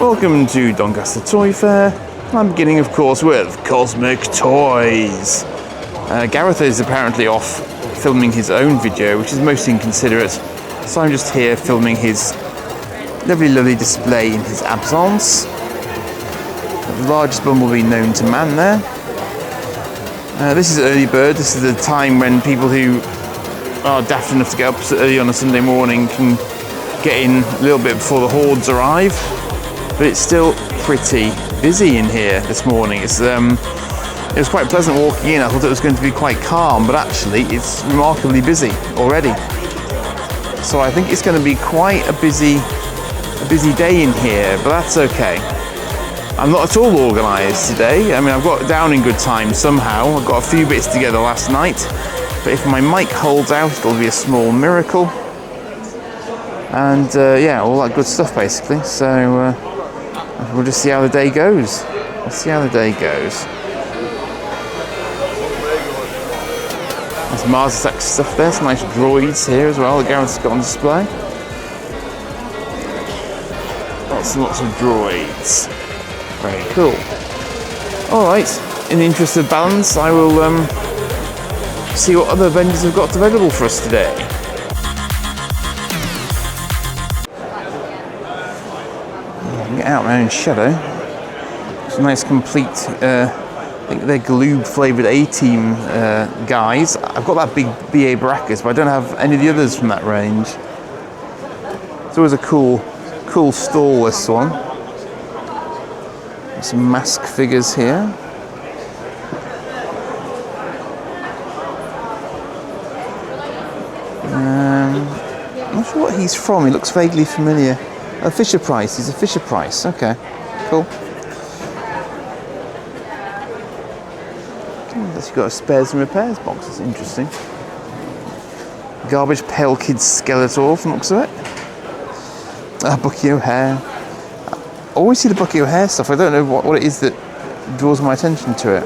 Welcome to Doncaster Toy Fair. I'm beginning, of course, with Cosmic Toys. Gareth is apparently off filming his own video, which is most inconsiderate. So I'm just here filming his lovely display in his absence. The largest bumblebee known to man there. This is early bird. This is the time when people who are daft enough to get up so early on a Sunday morning can get in a little bit before the hordes arrive. But it's still pretty busy in here this morning. It was quite pleasant walking in. I thought it was going to be quite calm, but actually it's remarkably busy already. So I think it's going to be quite a busy day in here, but that's okay. I'm not at all organised today. I mean, I've got down in good time somehow. I got a few bits together last night, but if my mic holds out, it'll be a small miracle. And yeah, all that good stuff basically. So we'll just see how the day goes. Let's see how the day goes. There's Mars Attack stuff there. Some nice droids here as well. The Gareth's got on display. Lots and lots of droids. Very cool. Alright, in the interest of balance, I will see what other vendors have got available for us today. I can get out my own shadow. It's a nice complete, I think they're Gloob flavoured A-Team guys. I've got that big BA Baracus, but I don't have any of the others from that range. It's always a cool stall, this one. Some mask figures here. I'm not sure what he's from. He looks vaguely familiar. Oh, Fisher Price. He's a Fisher Price. Okay, cool. You've got a spares and repairs box. That's interesting. Garbage Pail Kids Skeletor from the looks of it. Bucky O'Hare. I always see the Bucky O'Hare stuff. I don't know what it is that draws my attention to it.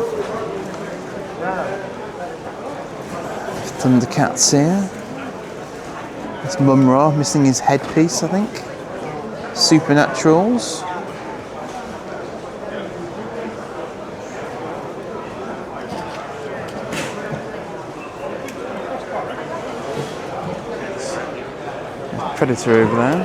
Thundercats here. It's Mum-Ra missing his headpiece, I think. Supernaturals. Predator over there.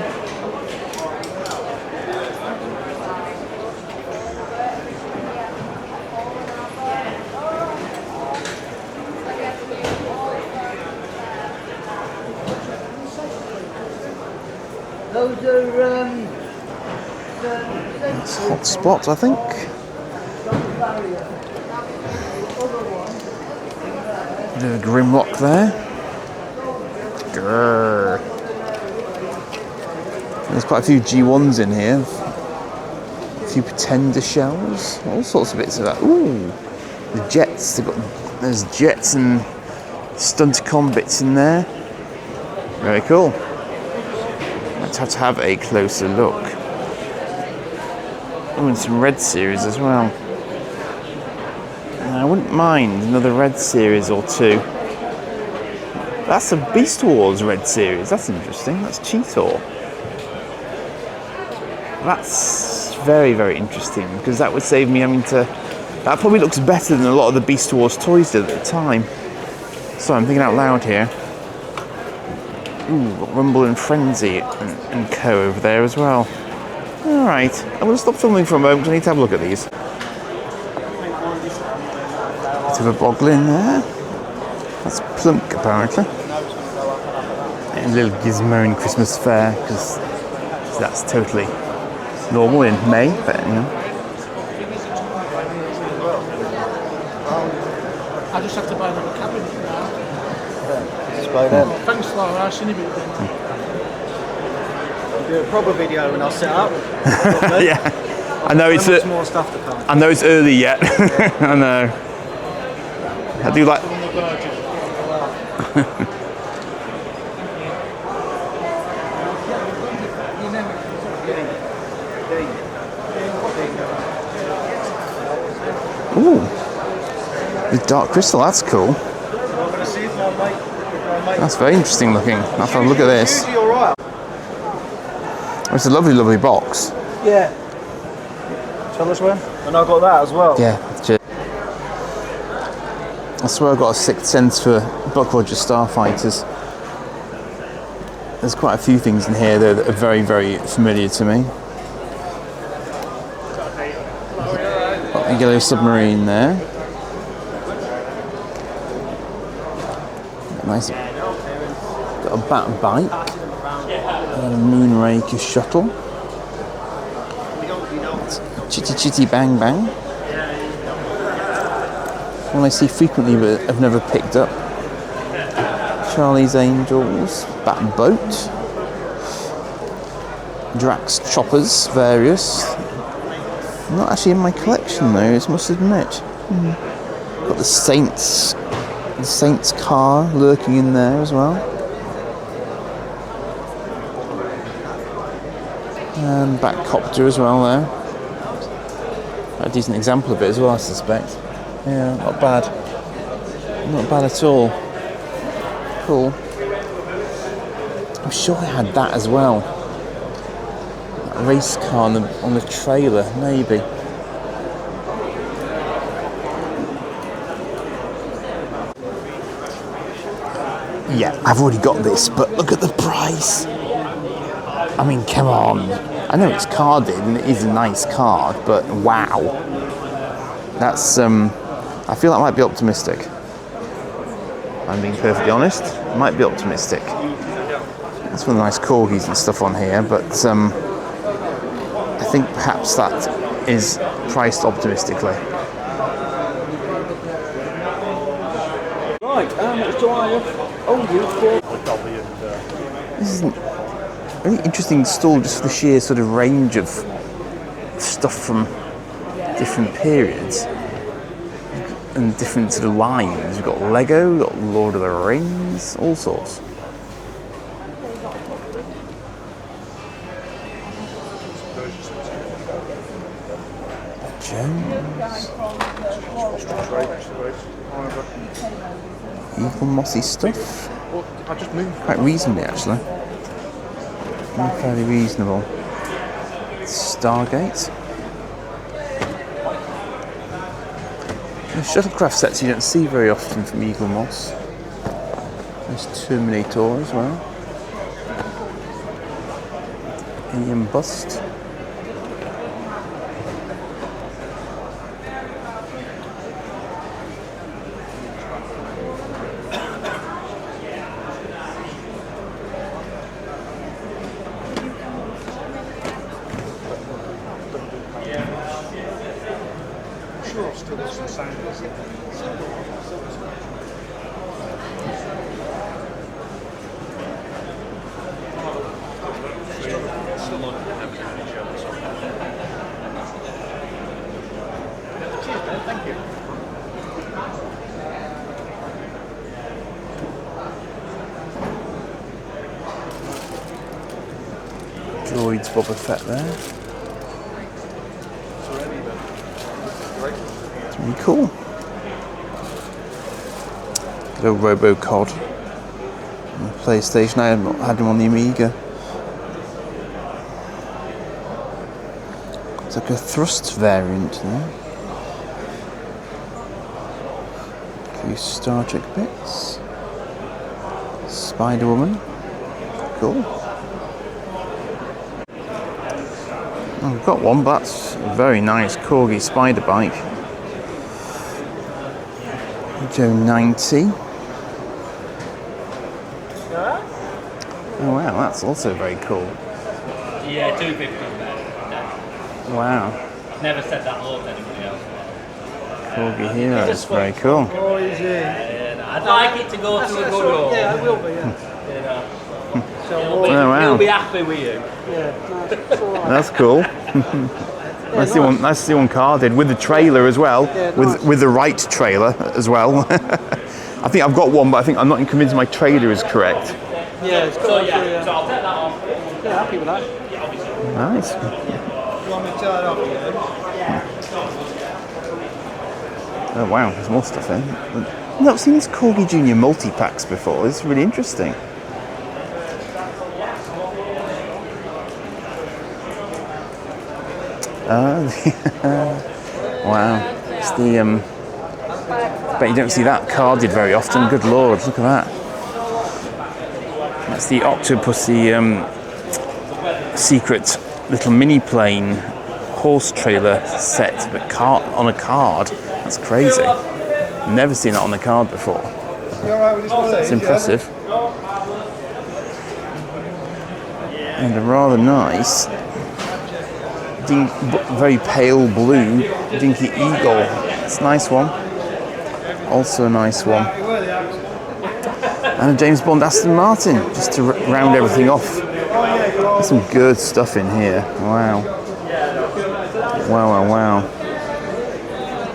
Those are That's Hot Spot, I think. Bit of a Grimlock there. Grrr. There's quite a few G1s in here. A few Pretender shells. All sorts of bits of that. Ooh, the jets. There's jets and Stunticon bits in there. Very cool. Let's have to have a closer look. Oh, and some Red Series as well. I wouldn't mind another Red Series or two. That's a Beast Wars Red Series. That's interesting. That's Cheetor. That's very interesting, because that would save me having to... That probably looks better than a lot of the Beast Wars toys did at the time. So I'm thinking out loud here. Ooh, got Rumble and Frenzy and Co over there as well. Alright, I'm going to stop filming for a moment. I need to have a look at these. Bit of a Boglin there. That's Plunk, apparently. And a little Gizmo Christmas Fair, because that's totally normal in May, but you know. I just have to buy another cabinet now. just buy them. Thanks, Laura. I've seen a bit. Do a proper video and I'll set up. Yeah, I know it's more stuff to come. I know it's early yet. I know. I do like. Ooh, the Dark Crystal. That's cool. That's very interesting looking. I'll have a look at this. Oh, it's a lovely box. Yeah. Tell us when. And I got that as well. Yeah, cheers. I swear I've got a sixth sense for Buck Rogers Starfighters. There's quite a few things in here though that are very, very familiar to me. Got the yellow submarine there. Nice. Got a bat bike. And a Moonraker shuttle. Chitty Chitty Bang Bang. One I see frequently but I've never picked up. Charlie's Angels, Bat Boat, Drax Choppers, various. Not actually in my collection though, I must admit. Got the Saints car lurking in there as well. And Batcopter as well there. A decent example of it as well, I suspect. Yeah, not bad. Not bad at all. Cool. I'm sure I had that as well. That race car on the trailer, maybe. Yeah, I've already got this, but look at the price. I mean, come on. I know it's carded and it is a nice card, but wow. That's, I feel that might be optimistic. I'm being perfectly honest, might be optimistic. There's some nice corgis and stuff on here, but I think perhaps that is priced optimistically. Right, how much do I owe you for? This is a really interesting stall just for the sheer sort of range of stuff from different periods and different sort of lines. We've got Lego, we've got Lord of the Rings, all sorts. Jones. Evil mossy stuff. Quite reasonably actually. Fairly reasonable. Stargate. The shuttlecraft sets you don't see very often from Eagle Moss. There's Terminator as well. Alien Bust. Droids Boba Fett there. It's really cool. Good old Robocod on the PlayStation. I had him on the Amiga. It's like a thrust variant there. A few Star Trek bits. Spider-Woman. Cool. I've got one, but that's a very nice Corgi spider bike. Joe 90. Oh wow, that's also very cool. Yeah, 250 there. Wow. Never said that low to anybody else. Corgi Hero is very cool. Oh, is it? Yeah, I'd like it to go to a good home. Yeah, it will be, yeah. You know. So, Oh, wow. He'll be happy with you. yeah, it's all right. That's cool. Nice to see one carded with the trailer as well, with the right trailer as well. I think I've got one, but I'm not convinced my trailer is correct. Yeah, it's got So yeah, so I'll take that off. yeah, happy with that. Nice. You want me to turn it off, yeah? Oh wow, there's more stuff in. I've not seen these Corgi Junior multi-packs before. It's really interesting. Wow. It's the bet you don't see that carded very often. Good lord, look at that. That's the Octopussy secret little mini plane horse trailer set, but on a card. That's crazy. Never seen that on a card before. It's impressive. And a rather nice, very pale blue Dinky Eagle. It's a nice one. Also a nice one. And a James Bond Aston Martin, just to round everything off. There's some good stuff in here. Wow. Wow, wow, wow.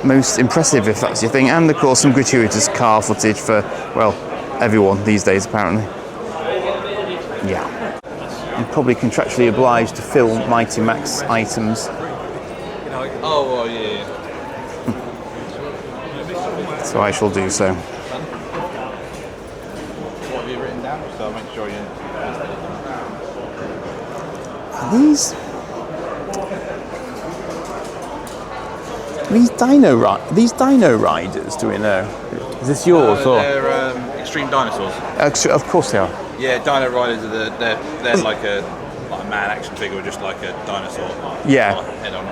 Most impressive, if that's your thing. And of course some gratuitous car footage for, well, everyone these days apparently. Yeah. I'm probably contractually obliged to film Mighty Max items. Oh, well, yeah. So I shall do so. What have you written down? So I'll make sure you. Are these Dino Riders? Do we know? Is this yours or? They're extreme dinosaurs. Of course they are. Yeah, Dino Riders are they're like a man action figure, just like a dinosaur. Yeah. Head on.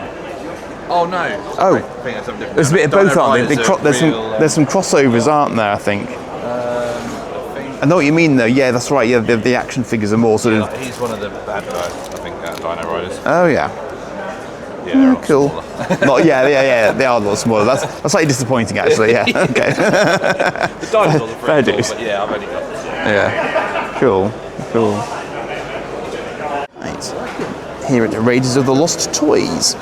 Oh no. Oh. I think that's something different. There's a bit of both, aren't they? There's There's some crossovers, aren't there? I think. I know what you mean, though. Yeah, that's right. Yeah, the action figures are more sort of. He's one of the bad guys, I think. Dino Riders. Oh yeah. Yeah, they're a lot Cool. smaller. Yeah, they are a lot smaller. That's slightly disappointing, actually. Yeah. Okay. The dinosaurs are Fair pretty cool, dues. but yeah, I've only got. Yeah. Cool. Right. Here at the Raiders of the Lost Toys.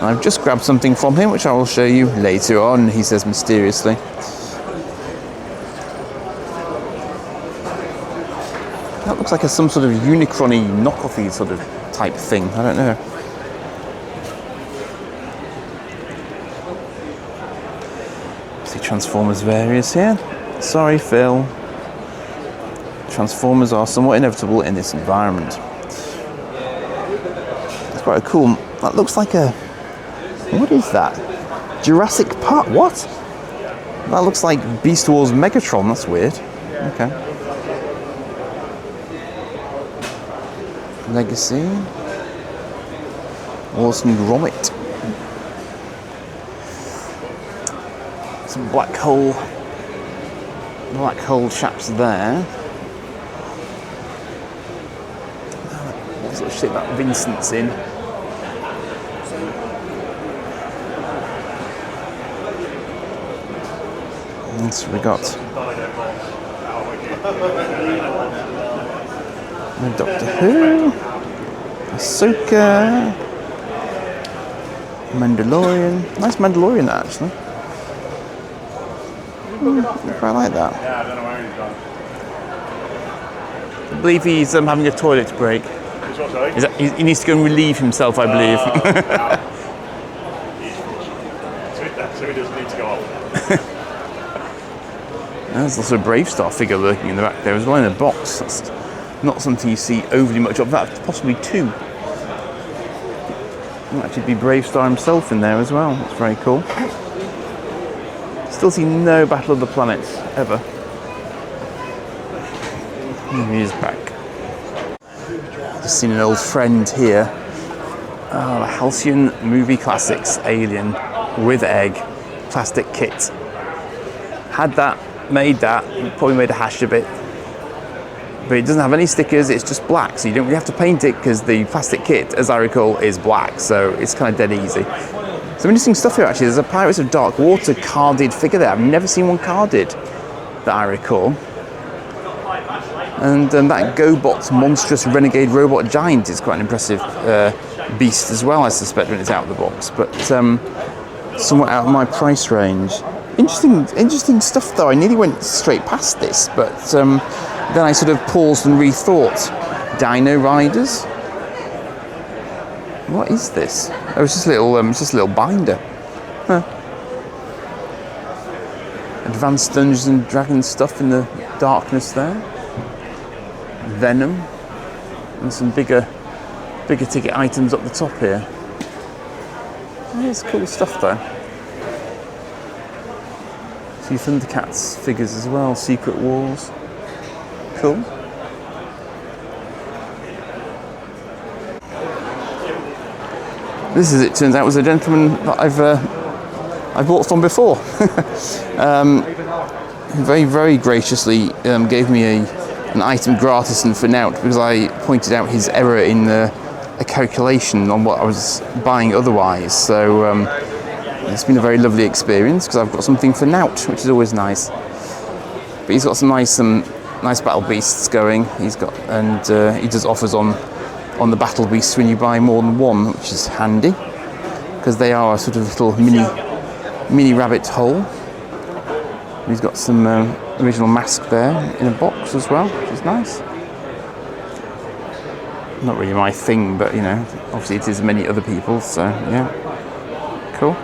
I've just grabbed something from him, which I will show you later on, he says mysteriously. That looks like some sort of Unicron-y, knockoff-y sort of type thing. I don't know. See Transformers various here. Sorry, Phil. Transformers are somewhat inevitable in this environment. It's quite a cool. That looks like a. What is that? Jurassic Park? What? That looks like Beast Wars Megatron. That's weird. Okay. Legacy. Orson Gromit. Some black hole chaps there. What sort of shit that Vincent's in? And so we got Doctor Who, Ahsoka, Mandalorian. Nice Mandalorian, actually. I quite like that. Yeah, I don't know where he's gone. I believe he's having a toilet break. He's what, sorry? He needs to go and relieve himself, I believe. So he doesn't need to go off. There's also a Brave Star figure lurking in the back there as well in a box. That's not something you see overly much of. That's possibly two. Might actually be Brave Star himself in there as well. That's very cool. Still see no Battle of the Planets ever. And he is back. Just seen an old friend here. The Halcyon Movie Classics Alien with egg plastic kit. Had that, made that, probably made a hash of it. But it doesn't have any stickers, it's just black, so you don't really have to paint it because the plastic kit, as I recall, is black, so it's kind of dead easy. Some interesting stuff here actually. There's a Pirates of Dark Water carded figure there. I've never seen one carded that I recall. And that GoBot monstrous renegade robot giant is quite an impressive beast as well, I suspect, when it's out of the box. But somewhat out of my price range. Interesting stuff though. I nearly went straight past this, but then I sort of paused and rethought. Dino Riders? What is this? Oh, it's just a little binder. Huh. Advanced Dungeons and Dragons stuff in the darkness there. Venom. And some bigger ticket items up the top here. There's cool stuff though. See Thundercats figures as well, Secret Wars. Cool. This, as it turns out, was a gentleman that I've bought from before. Very, very graciously gave me an item gratis and for nout because I pointed out his error in a calculation on what I was buying otherwise. So it's been a very lovely experience because I've got something for nout, which is always nice. But he's got some nice battle beasts going. He's got, and he does offers on the battle beasts when you buy more than one, which is handy because they are a sort of little mini rabbit hole. He's got some original mask there in a box as well, which is nice. Not really my thing, but you know, obviously it is many other people's, so yeah, cool.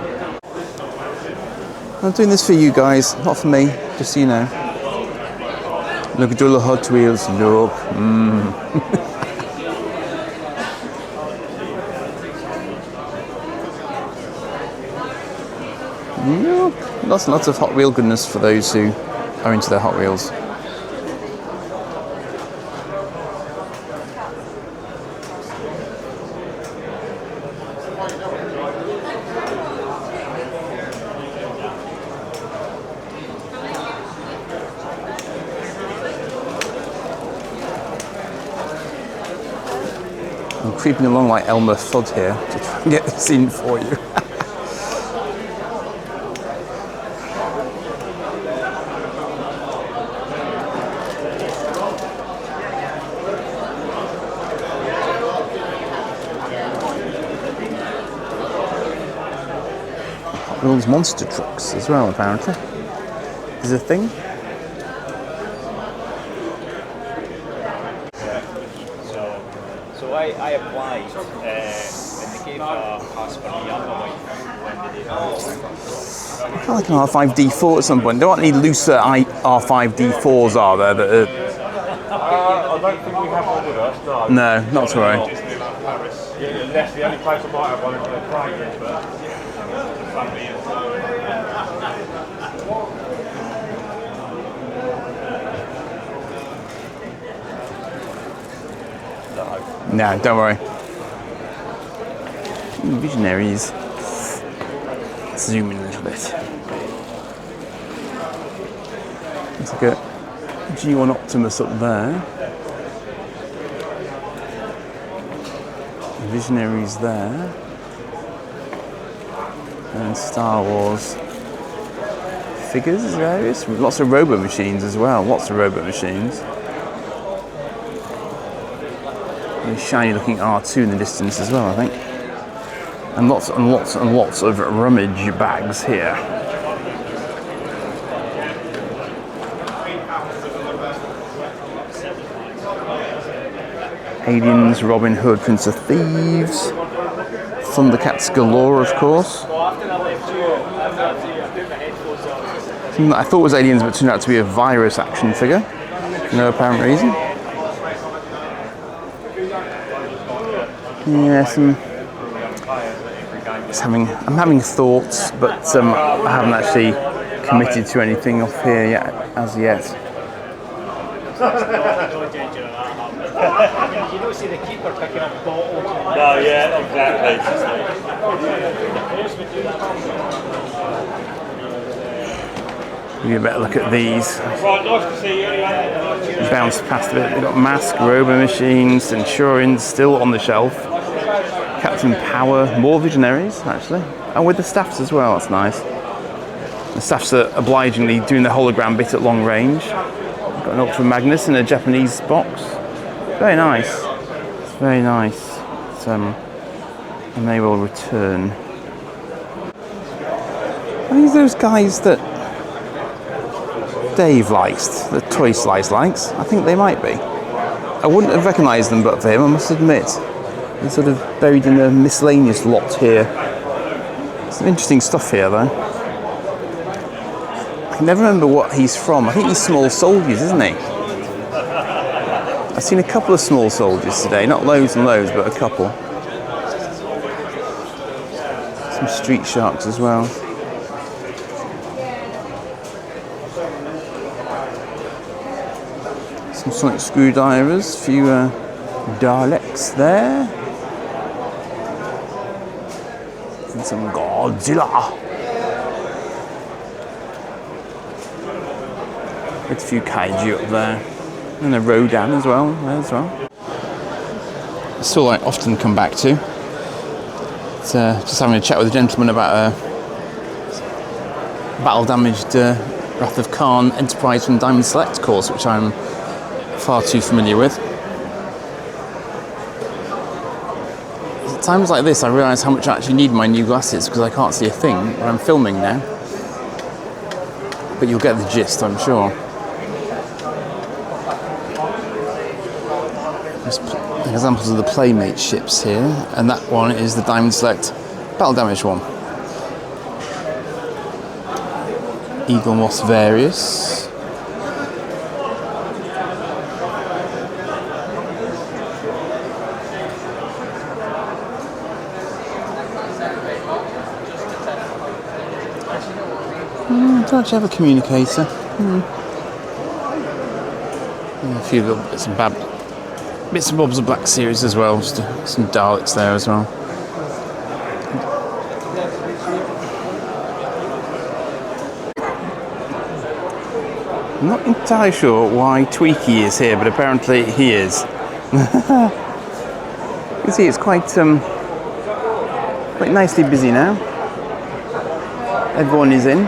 I'm doing this for you guys, not for me, just so you know. Look at all the Hot Wheels, look. Yep. Lots and lots of Hot Wheel goodness for those who are into their Hot Wheels. I'm creeping along like Elmer Fudd here to try and get this in for you. Wheels monster trucks as well, apparently. Is a thing. So I applied and they gave a pass for me when did it? I feel like an R5D4 at some point. There aren't any looser R5D4s, are there? That are... I don't think we have one with us, no. No, not to worry. Yeah, that's the only place I might have one in the crate, but the family is. No, don't worry. Visionaries. Let's zoom in a little bit. Let's look at G1 Optimus up there. Visionaries there. And Star Wars figures, various. Lots of robot machines as well. Lots of robot machines. A shiny looking R2 in the distance as well, I think. And lots and lots and lots of rummage bags here. Aliens, Robin Hood, Prince of Thieves. Thundercats galore, of course. Something that I thought was Aliens but turned out to be a virus action figure. For no apparent reason. Yes, I'm having thoughts, but I haven't actually committed to anything off here yet, as yet. You don't see the keeper picking up bottles. No, yeah, exactly. Give you a better look at these. Right, nice to see you. Bounce past a bit. We've got Mask, Robo Machines, Centurions still on the shelf. Captain Power, more Visionaries actually. And with the staffs as well, that's nice. The staffs are obligingly doing the hologram bit at long range. Got an Ultra Magnus in a Japanese box. Very nice. It's very nice. It's, and they will return. Are these those guys that Dave likes, that Toy Slice likes? I think they might be. I wouldn't have recognised them but for him, I must admit. They're sort of buried in a miscellaneous lot here. Some interesting stuff here though. I can never remember what he's from. I think he's Small Soldiers, isn't he? I've seen a couple of Small Soldiers today, not loads and loads, but a couple. Some street sharks as well. Some sonic screwdrivers, a few Daleks there. And some Godzilla. With a few kaiju up there. And a Rodan as well, there as well. It's all I often come back to. It's, just having a chat with a gentleman about a battle-damaged Wrath of Khan Enterprise from Diamond Select course, which I'm far too familiar with. At times like this, I realise how much I actually need my new glasses because I can't see a thing when I'm filming now. But you'll get the gist, I'm sure. There's examples of the Playmate ships here, and that one is the Diamond Select battle damaged one. Eagle Moss Various. Don't actually have a communicator. And a few little bits and bobs of Black Series as well. Just some Daleks there as well. I'm not entirely sure why Tweaky is here, but apparently he is. You can see it's quite nicely busy now. Everyone is in.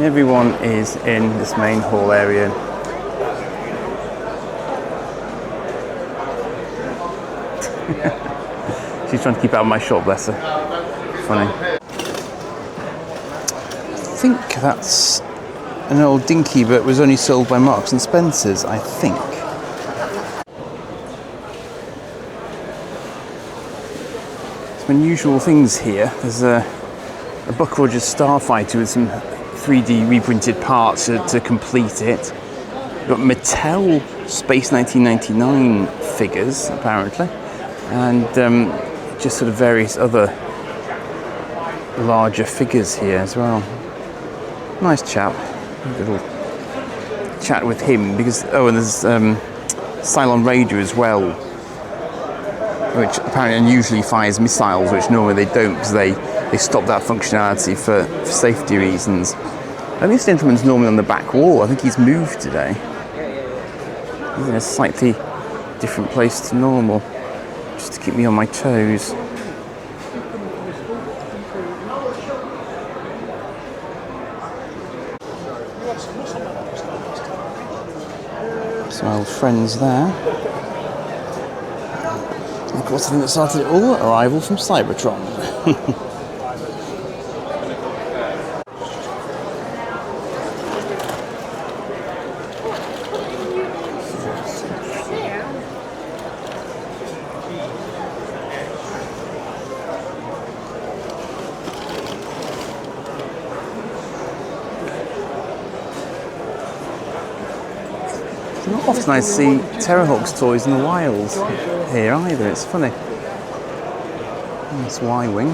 Everyone is in this main hall area. She's trying to keep out of my shot, bless her. Funny. I think that's an old dinghy, but it was only sold by Marks and Spencer's, I think. Some unusual things here. There's a Buck Rogers Starfighter with some 3D reprinted parts to complete it. We've got Mattel Space 1999 figures, apparently, and just sort of various other larger figures here as well. Nice chap. A little chat with him because and there's Cylon Raider as well, which apparently unusually fires missiles, which normally they don't because they stopped that functionality for safety reasons. I think this gentleman's normally on the back wall. I think he's moved today. He's in a slightly different place to normal, just to keep me on my toes. Some old friends there. And of course, the thing that started it all, arrival from Cybertron. It's not often I see Terrahawk's toys in the wild here either, it's funny. Nice Y-wing.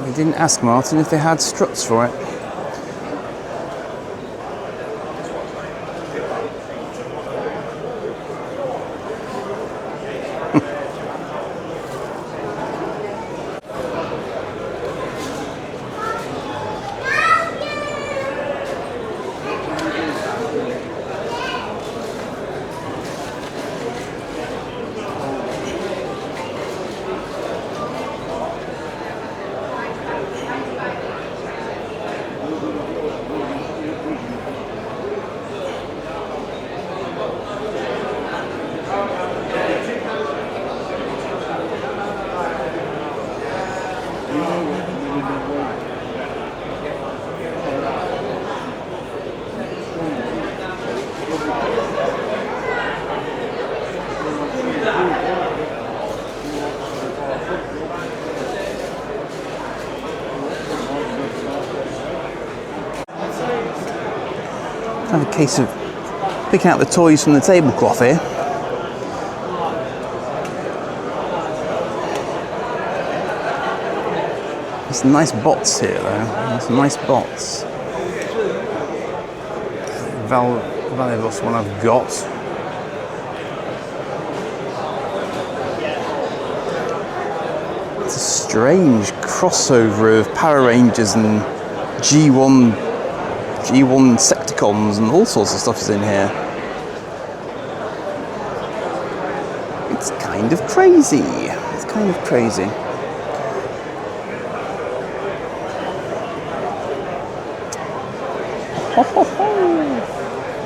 We didn't ask Martin if they had struts for it. Have a case of picking out the toys from the tablecloth here. There's some nice bots here, though. There's some nice bots. Valuable one I've got. It's a strange crossover of Power Rangers and G1 Secticons and all sorts of stuff is in here. It's kind of crazy. It's kind of crazy. Ho, ho, ho.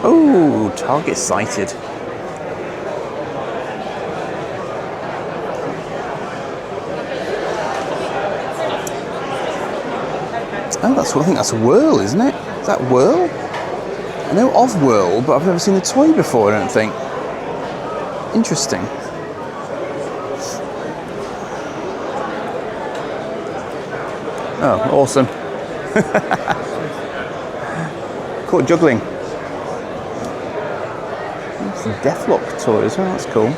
Oh, target sighted. Oh, I think that's Whirl, isn't it? Is that Whirl? I know of Whirl, but I've never seen the toy before, I don't think. Interesting. Oh, awesome. Caught juggling. It's a Deathlock toy as well, that's cool.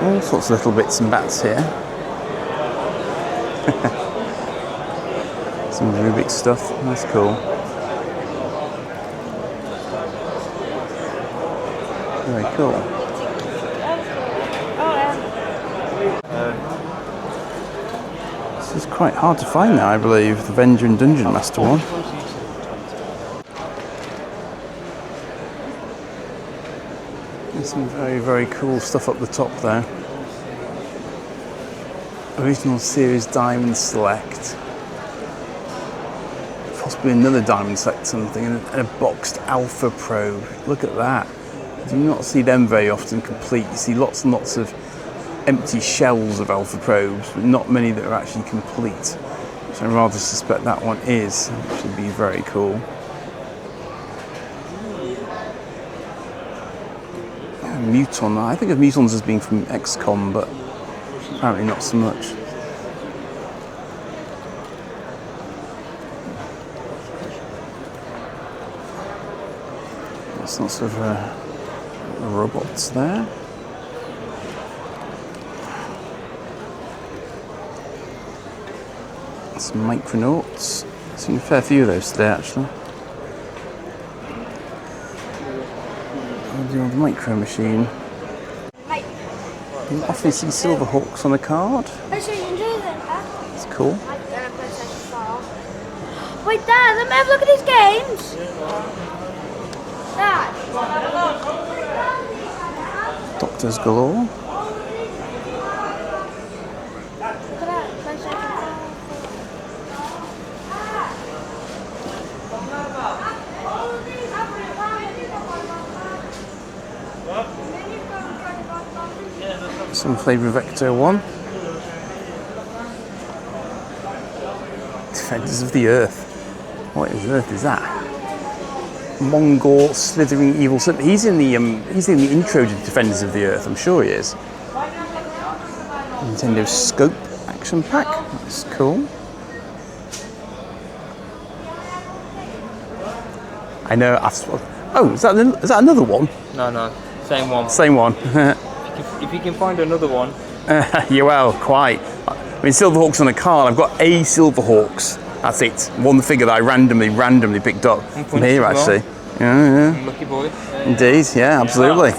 All sorts of little bits and bats here. Some Rubik's stuff, that's cool. Very cool. This is quite hard to find now, I believe, the Avenger and Dungeon Master one. There's some very, very cool stuff up the top there. Original Series Diamond Select. Possibly another Diamond Select something, and a boxed Alpha Probe. Look at that. You do not see them very often complete. You see lots and lots of empty shells of Alpha Probes, but not many that are actually complete. Which I rather suspect that one is, which would be very cool. Muton. I think of Mutons as being from XCOM, but apparently not so much. There's lots of robots there. Some Micronauts. I've seen a fair few of those today, actually. The old Micro Machine. You can often see Silverhawks on a card. It's cool. Wait, Dad, let me have a look at these games. Dad. Doctors galore. Some flavour of Ecto 1. Defenders of the Earth. What is Earth is that? Mongol slithering evil. He's in the intro to Defenders of the Earth. I'm sure he is. Nintendo Scope action pack. That's cool. I know. Oh, is that another one? No, same one. Same one. If you can find another one. Yeah, well, quite. I mean, Silverhawks on a card. I've got a Silverhawks. That's it. One figure that I randomly picked up from here, actually. Yeah. Lucky boy. Indeed, yeah, absolutely.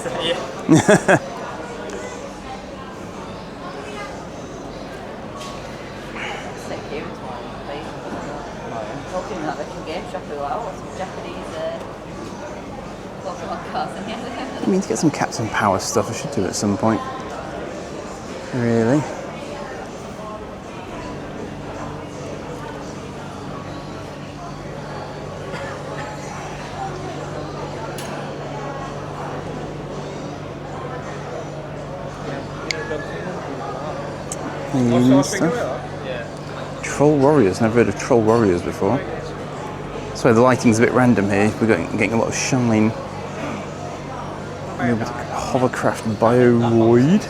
I mean, to get some Captain Power stuff, I should do at some point. Really. Stuff. Troll Warriors. Never heard of Troll Warriors before. So the lighting's a bit random here. We're getting a lot of shine. Hovercraft Bioroid.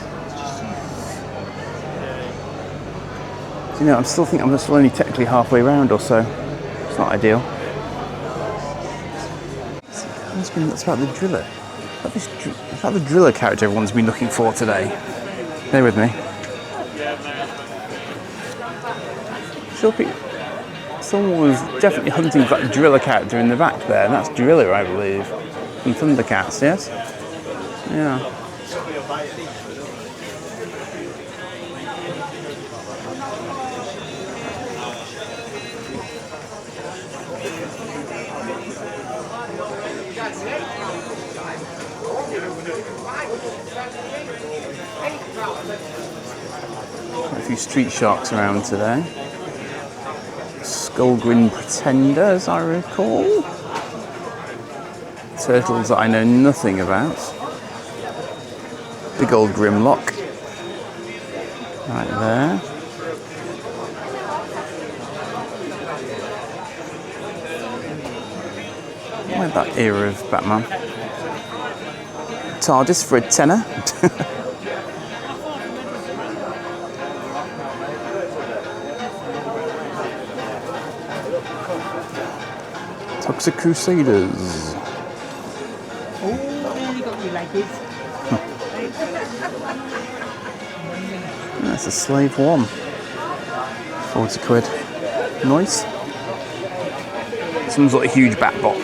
So, you know, I'm still only technically halfway around or so. It's not ideal. That's about the driller. About the driller character everyone's been looking for today. Bear with me. Sure, someone was definitely hunting for that Driller character in the back there, and that's Driller, I believe, from Thundercats, yes? Yeah. Quite a few street sharks around today. Skullgrin Pretender, as I recall. Turtles that I know nothing about. Big old Grimlock. Right there. I like that era of Batman. TARDIS for a tenner. Toxic Crusaders. Oh, you got your leggies. That's a Slave 1. 40 quid. Nice. Some sort of huge bat bot.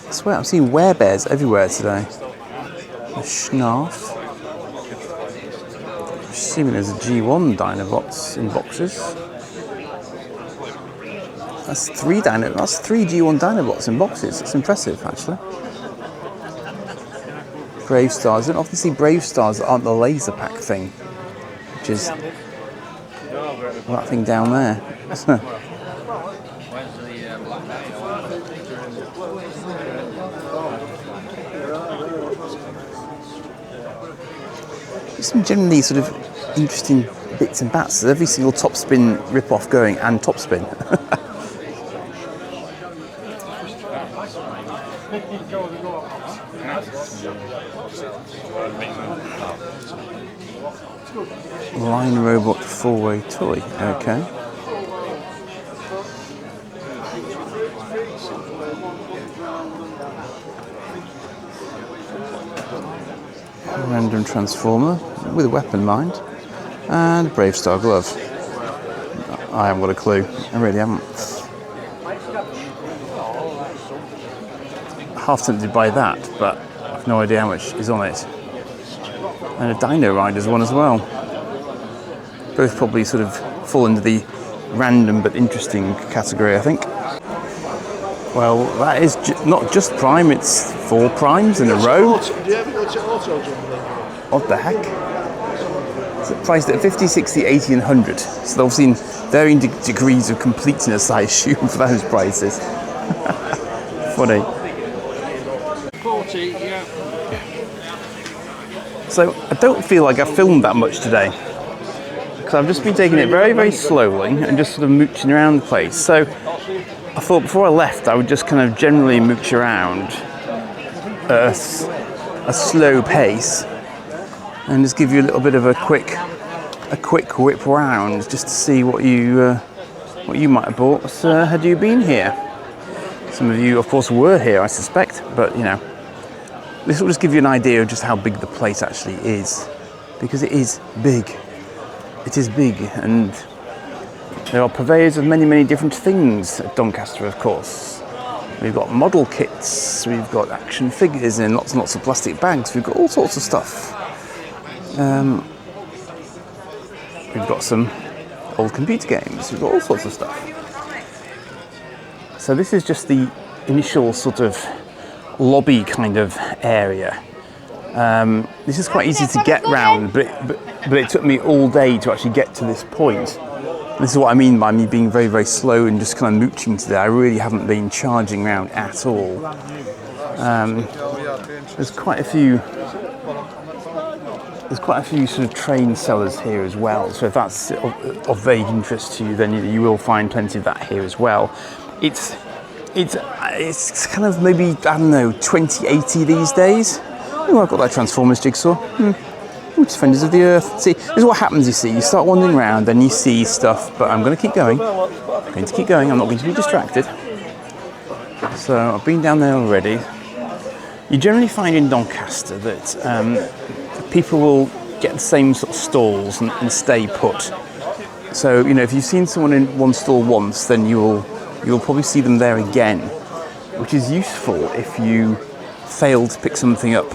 I swear I'm seeing werebears everywhere today. A Schnarf. Assuming there's a G1 Dinobots in boxes. That's three G1 Dinobots in boxes. That's impressive, actually. Brave Stars. I don't often see Brave Stars that aren't the laser pack thing, which is that thing down there. Some generally sort of interesting bits and bats. There's every single Top Spin rip-off going and Top Spin. Line Robot 4-way toy, okay. Random Transformer with a weapon, mind, and a Brave Star glove. I haven't got a clue. I really haven't. Half tempted by that, but I've no idea how much is on it. And a Dino Riders one as well. Both probably sort of fall into the random but interesting category, I think. Well, that is not just Prime, it's 4 Primes in a row. Do you ever go to Auto Jump? What the heck? It's priced at 50, 60, 80 and 100. So they're obviously in varying degrees of completeness, I assume, for those prices. Funny. 40, yeah. So I don't feel like I've filmed that much today. Because I've just been taking it very, very slowly and just sort of mooching around the place. So I thought before I left I would just kind of generally mooch around at a slow pace and just give you a little bit of a quick whip round just to see what you might have bought had you been here. Some of you of course were here, I suspect, but you know, this will just give you an idea of just how big the place actually is, because it is big. It is big, and there are purveyors of many, many different things at Doncaster, of course. We've got model kits, we've got action figures in lots and lots of plastic bags, we've got all sorts of stuff. We've got some old computer games, we've got all sorts of stuff. So this is just the initial sort of lobby kind of area. This is quite easy to get round, but it took me all day to actually get to this point. This is what I mean by me being very, very slow and just kind of mooching today. I really haven't been charging around at all. There's quite a few sort of train sellers here as well. So if that's of vague interest to you, then you will find plenty of that here as well. It's kind of maybe, I don't know, 2080 these days. Oh, I've got that Transformers jigsaw. Defenders of the Earth. See, this is what happens, you see. You start wandering around, then you see stuff, but I'm going to keep going. I'm going to keep going. I'm not going to be distracted. So I've been down there already. You generally find in Doncaster that people will get the same sort of stalls and stay put. So, you know, if you've seen someone in one stall once, then you'll probably see them there again, which is useful if you fail to pick something up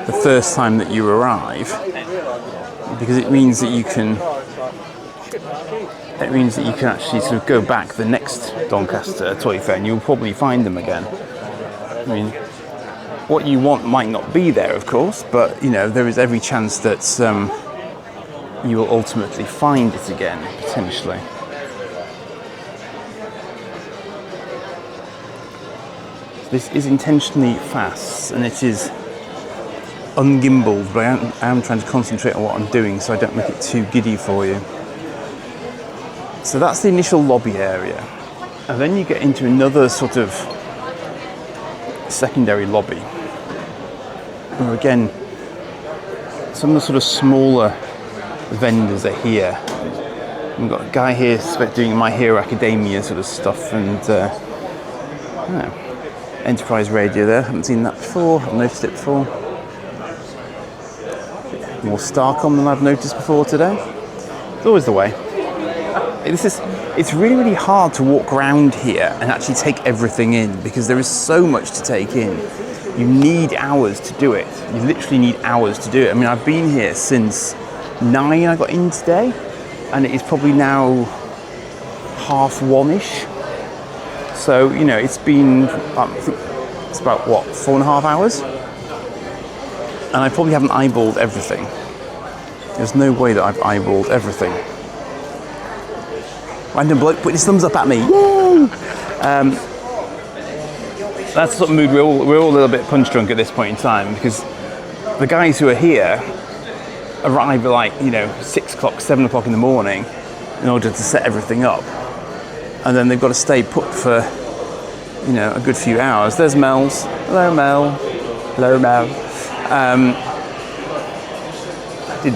the first time that you arrive, because it means that you can actually sort of go back the next Doncaster Toy Fair and you'll probably find them again. I mean, what you want might not be there, of course, but you know, there is every chance that you will ultimately find it again, potentially. This is intentionally fast, and it is ungimbaled, but I am trying to concentrate on what I'm doing so I don't make it too giddy for you. So that's the initial lobby area, and then you get into another sort of secondary lobby, where again some of the sort of smaller vendors are here. We've got a guy here doing My Hero Academia sort of stuff, and I don't know, Enterprise Radio there, haven't seen that before, I've noticed it before. More Starcom than I've noticed before today. It's always the way. It's really, really hard to walk around here and actually take everything in, because there is so much to take in. You need hours to do it. You literally need hours to do it. I mean, I've been here since 9 I got in today, and it is probably now 1:30-ish. So, you know, it's been, I think it's about, what, 4.5 hours? And I probably haven't eyeballed everything. There's no way that I've eyeballed everything. Random bloke put his thumbs up at me. Yay! That's the sort of mood we're all a little bit punch drunk at this point in time, because the guys who are here arrive at, like, you know, 6 o'clock, 7 o'clock in the morning in order to set everything up. And then they've got to stay put for, you know, a good few hours. There's Mel's. Hello, Mel. Hello, Mel. I did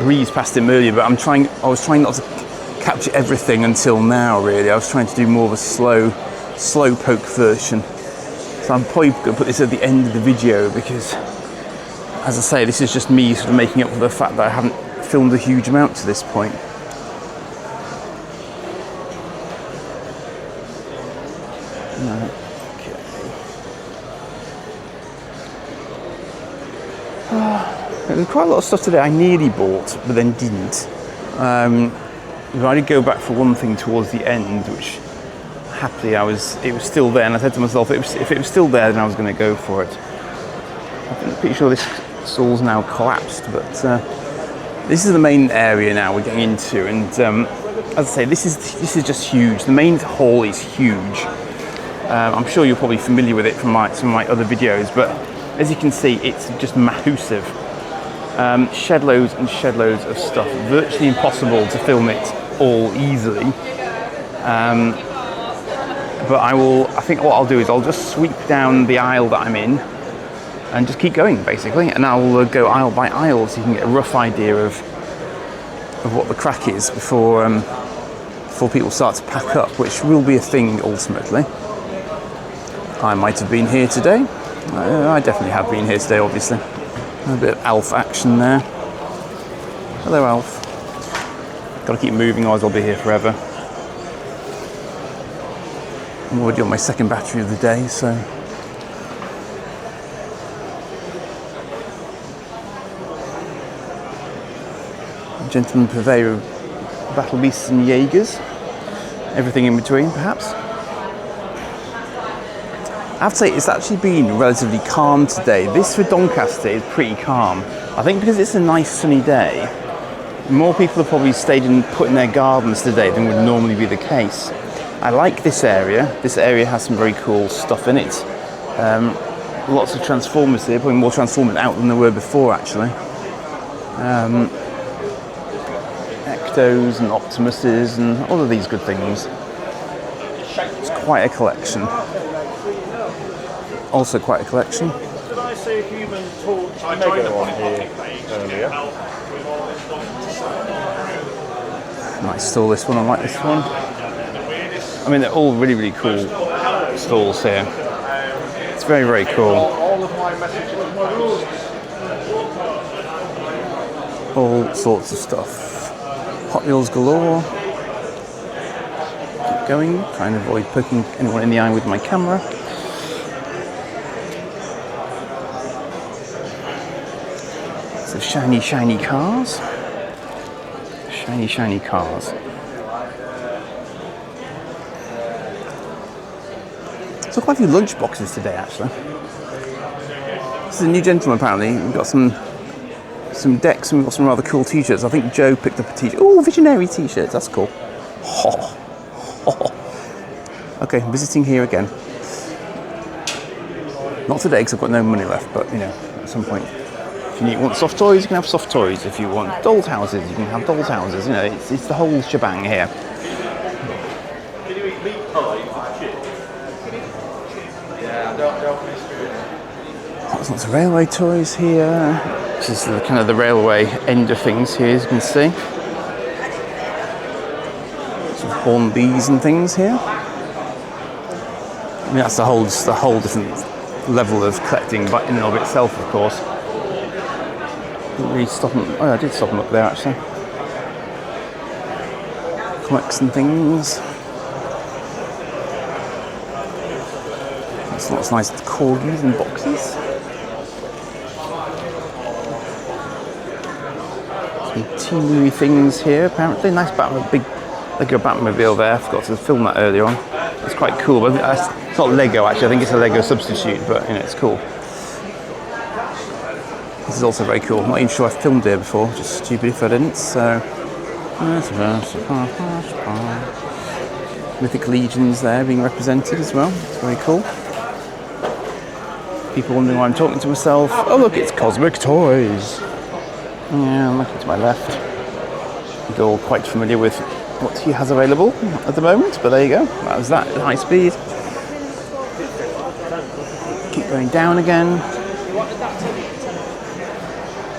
breeze past him earlier, but I was trying not to capture everything until now, really. I was trying to do more of a slow poke version. So I'm probably going to put this at the end of the video, because, as I say, this is just me sort of making up for the fact that I haven't filmed a huge amount to this point. There's quite a lot of stuff today I nearly bought, but then didn't. I did go back for one thing towards the end, which happily it was still there, and I said to myself, if it was still there, then I was going to go for it. I'm pretty sure this stall's now collapsed, but this is the main area now we're getting into, and as I say, this is just huge. The main hall is huge. I'm sure you're probably familiar with it from some of my other videos, but as you can see, it's just massive. Shed loads and shed loads of stuff. Virtually impossible to film it all easily. But I think what I'll do is I'll just sweep down the aisle that I'm in and just keep going, basically. And I'll go aisle by aisle so you can get a rough idea of what the crack is before people start to pack up, which will be a thing ultimately. I might have been here today. I definitely have been here today, obviously. A bit of Alf action there. Hello, Alf. Got to keep moving, otherwise I'll be here forever. I'm already on my second battery of the day, so. Gentleman purveyor of battle beasts and Jaegers. Everything in between, perhaps. I have to say, it's actually been relatively calm today. This for Doncaster is pretty calm. I think because it's a nice sunny day, more people have probably stayed and put in their gardens today than would normally be the case. I like this area. This area has some very cool stuff in it. Lots of Transformers here, probably more Transformers out than there were before, actually. Ectos and Optimuses and all of these good things. It's quite a collection. Also quite a collection. Did I see a Human Torch Mega on here earlier? Nice stall, this one. I like this one. I mean, they're all really, really cool stalls here. It's very, very cool. All sorts of stuff. Hot Wheels galore. Keep going, trying to avoid poking anyone in the eye with my camera. So shiny, shiny cars. Shiny, shiny cars. So quite a few lunch boxes today, actually. This is a new gentleman, apparently. We've got some decks and we've got some rather cool t-shirts. I think Joe picked up a t-shirt. Oh, Visionary t-shirts, that's cool. Okay, visiting here again. Not today because I've got no money left, but you know, at some point. If you want soft toys, you can have soft toys. If you want dolls houses, you can have dolls houses. You know, it's the whole shebang here. Can you eat meat pie? Yeah, I don't miss food. Lots of railway toys here. This is the kind of the railway end of things here, as you can see. Some Hornbys and things here. I mean, that's the whole different level of collecting, but in and of itself, of course. Didn't really stop and, oh, I did stop and look there actually. Comics and things. There's lots of nice corgis and boxes. Some teeny things here, apparently. Nice Batmobile, big Lego Batmobile there. I forgot to film that earlier on. It's quite cool, but it's not Lego actually. I think it's a Lego substitute, but you know, it's cool. This is also very cool. I'm not even sure I've filmed here before. Just stupid if I didn't. So, Mythic Legions there being represented as well. It's very cool. People wondering why I'm talking to myself. Oh look, it's Cosmic Toys. Yeah, I'm looking to my left. You're all quite familiar with what he has available at the moment, but there you go. That was that at high speed. Keep going down again.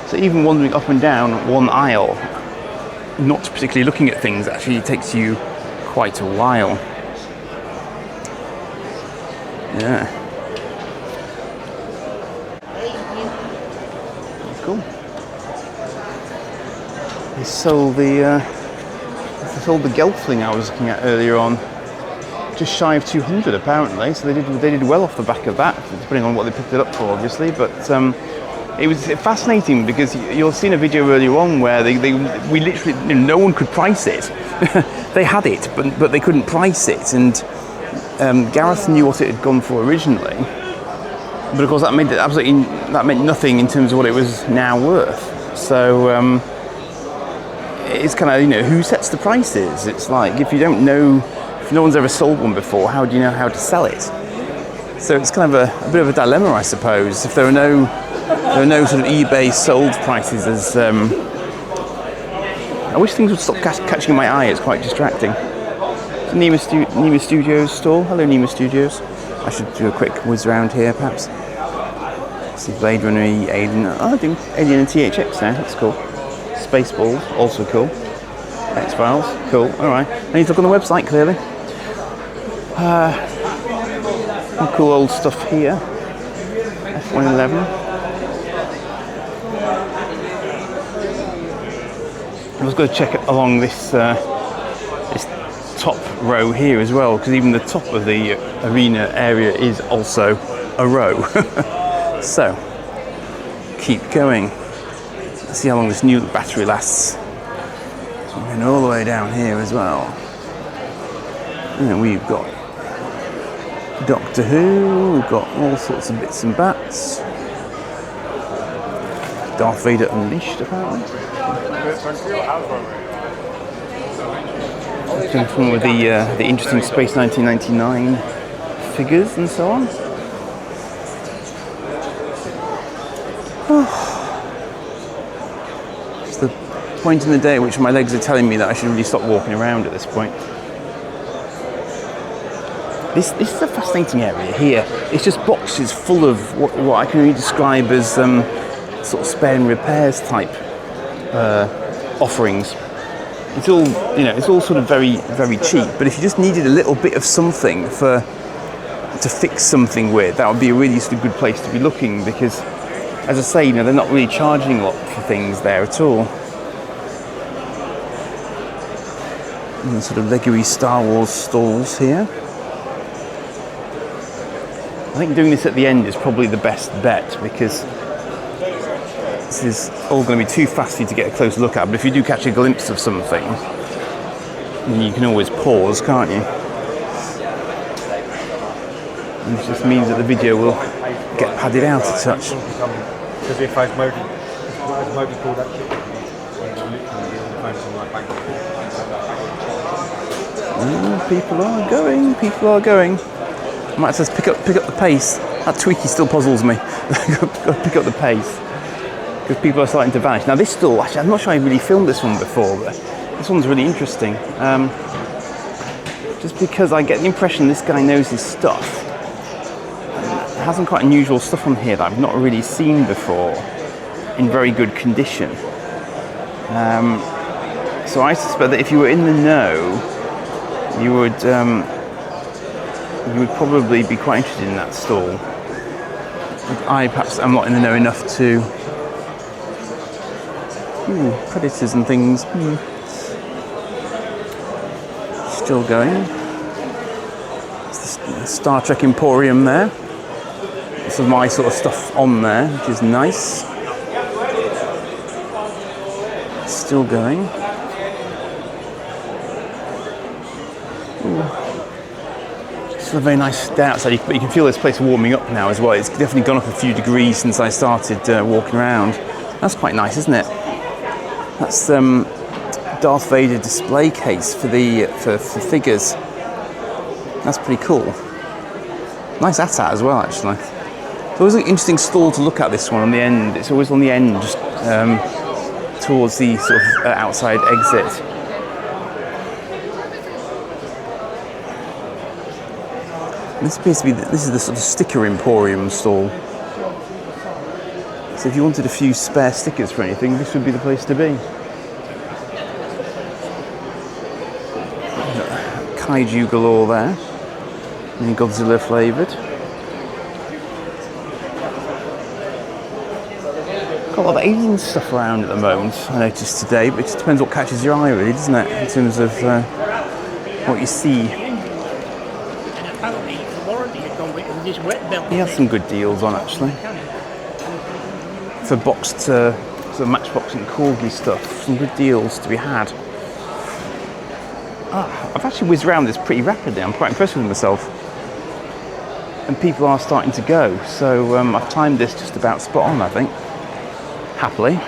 So even wandering up and down one aisle, not particularly looking at things, actually takes you quite a while. Yeah. That's cool. They sold the Gelfling I was looking at earlier on, just shy of 200 apparently. So they did well off the back of that, depending on what they picked it up for, obviously. But it was fascinating because you'll see in a video earlier on where we literally, you know, no one could price it. They had it, but they couldn't price it, and Gareth knew what it had gone for originally. But of course, that meant nothing in terms of what it was now worth. So it's kind of, you know, who sets the prices? It's like if you don't know, if no one's ever sold one before, how do you know how to sell it? So it's kind of a bit of a dilemma, I suppose. If there are no sort of eBay sold prices, as I wish things would stop catching my eye. It's quite distracting. It's Nima Studios store. Hello, Nima Studios. I should do a quick whiz around here, perhaps. See Blade Runner, Alien. Oh, I do Alien and THX now. That's cool. Spaceballs, also cool. X-Files, cool. All right. I need to look on the website clearly. Some cool old stuff here. F111. I was going to check along this top row here as well, because even the top of the arena area is also a row. So, keep going. Let's see how long this new battery lasts. So we're going all the way down here as well. And we've got Doctor Who, we've got all sorts of bits and bats. Darth Vader Unleashed, apparently. Looking from with the interesting Space 1999 figures and so on. It's the point in the day at which my legs are telling me that I should really stop walking around at this point. This is a fascinating area here. It's just boxes full of what I can only describe as sort of spare and repairs type offerings. It's all, you know, it's all sort of very, very cheap. But if you just needed a little bit of something for to fix something with, that would be a really sort of good place to be looking, because, as I say, you know, they're not really charging a lot for things there at all. And the sort of Lego-y Star Wars stalls here. I think doing this at the end is probably the best bet, because this is all going to be too fast for you to get a close look at, but if you do catch a glimpse of something, then you can always pause, can't you? And it just means that the video will get padded out a touch. Because if I was Moby called that shit, People are going, people are going. Matt says pick up the pace. That tweaky still puzzles me. Got to pick up the pace. Because people are starting to vanish. Now this stall, actually I'm not sure I really filmed this one before, but this one's really interesting. Just because I get the impression this guy knows his stuff. It has some quite unusual stuff on here that I've not really seen before in very good condition. So I suspect that if you were in the know, you would probably be quite interested in that stall. Perhaps I'm not in the know enough to... predators and things. Still going. It's the Star Trek Emporium there. Some of my sort of stuff on there, which is nice. Still going. Still a very nice day outside, but you can feel this place warming up now as well. It's definitely gone up a few degrees since I started walking around. That's quite nice, isn't it? That's Darth Vader display case for figures. That's pretty cool. Nice AT-AT as well, actually. It's always an interesting stall to look at, this one on the end. It's always on the end, just towards the sort of outside exit. This appears to be this is the sort of sticker emporium stall. So if you wanted a few spare stickers for anything, this would be the place to be. Kaiju galore there. And Godzilla flavoured. Got a lot of alien stuff around at the moment, I noticed today, but it just depends what catches your eye really, doesn't it? In terms of what you see. He has some good deals on, actually. For boxed, sort of Matchbox and Corgi stuff, some good deals to be had. I've actually whizzed around this pretty rapidly. I'm quite impressed with myself. And people are starting to go, so I've timed this just about spot on, I think. Happily.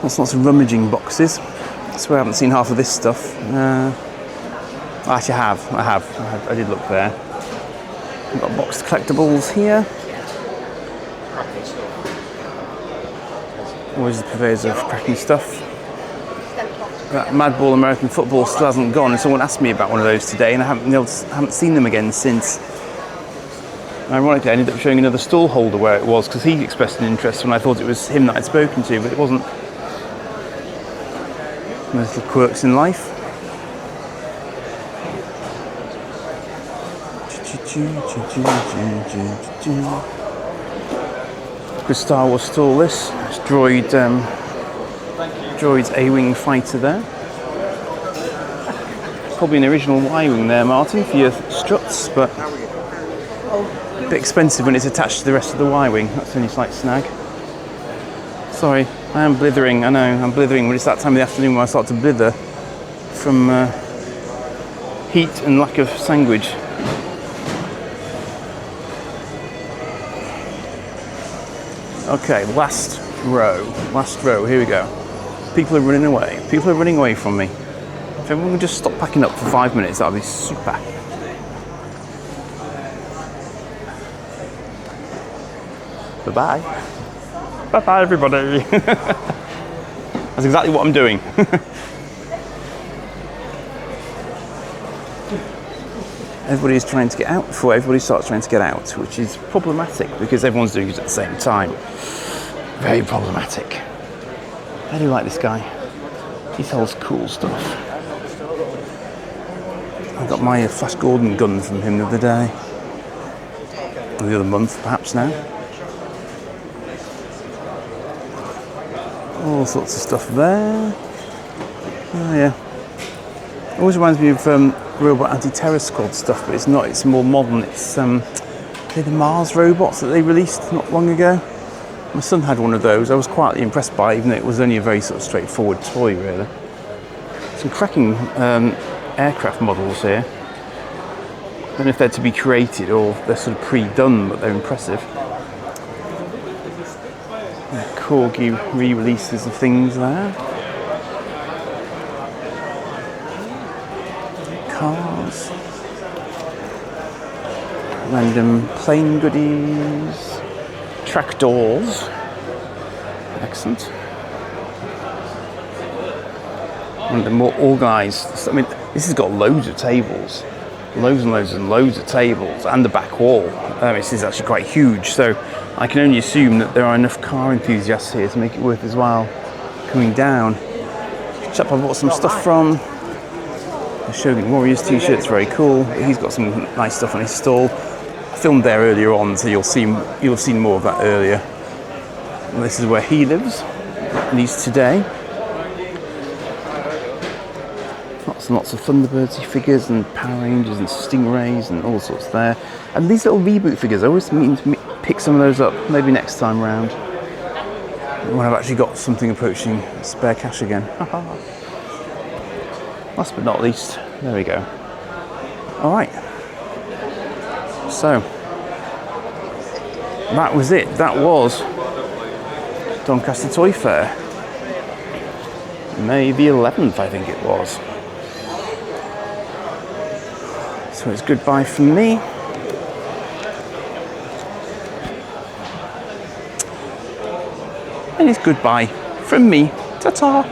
There's lots of rummaging boxes. I swear I haven't seen half of this stuff. Actually, I have. I did look there. We've got boxed collectibles here. Always the purveyors of cracking stuff. That Madball American football still hasn't gone, and someone asked me about one of those today, and I haven't seen them again since. Ironically, I ended up showing another stall holder where it was, because he expressed an interest when I thought it was him that I'd spoken to, but it wasn't. Those little quirks in life. Good Star Wars stall this. It's Droid's A-Wing fighter there. Probably an original Y-Wing there, Martin, for your struts, but a bit expensive when it's attached to the rest of the Y-Wing. That's the only slight snag. Sorry, I am blithering, I know, I'm blithering, but it's that time of the afternoon when I start to blither from heat and lack of sanguage. Okay, last row, here we go. People are running away from me. If everyone would just stop packing up for 5 minutes, that would be super. Bye-bye. Bye-bye, everybody. That's exactly what I'm doing. Everybody's trying to get out before everybody starts trying to get out, which is problematic because everyone's doing it at the same time. Very problematic. I do like this guy. He sells cool stuff. I got my Flash Gordon gun from him the other day. Or the other month, perhaps now. All sorts of stuff there. Oh yeah. Always reminds me of Robot Anti-Terror Squad stuff, but it's not. It's more modern. It's the Mars robots that they released not long ago. My son had one of those. I was quietly impressed by it, even though it was only a very sort of straightforward toy, really. Some cracking aircraft models here. I don't know if they're to be created or they're sort of pre-done, but they're impressive. Corgi re-releases of things there. Cars. Random plane goodies. Tractors. Excellent. And the more organised. I mean, this has got loads of tables. Loads and loads and loads of tables, and the back wall. This is actually quite huge, so I can only assume that there are enough car enthusiasts here to make it worth his while coming down. Chap I bought some stuff from. The Shogun Warriors t-shirt's very cool. He's got some nice stuff on his stall. I filmed there earlier on, so you'll have seen more of that earlier. And this is where he lives, at least today. Lots and lots of Thunderbirds figures and Power Rangers and Stingrays and all sorts there. And these little reboot figures, I always mean to pick some of those up, maybe next time round. When I've actually got something approaching spare cash again. Last but not least, there we go. Alright. So, that was it. That was Doncaster Toy Fair. May the 11th, I think it was. So it's goodbye from me. And it's goodbye from me. Ta-ta!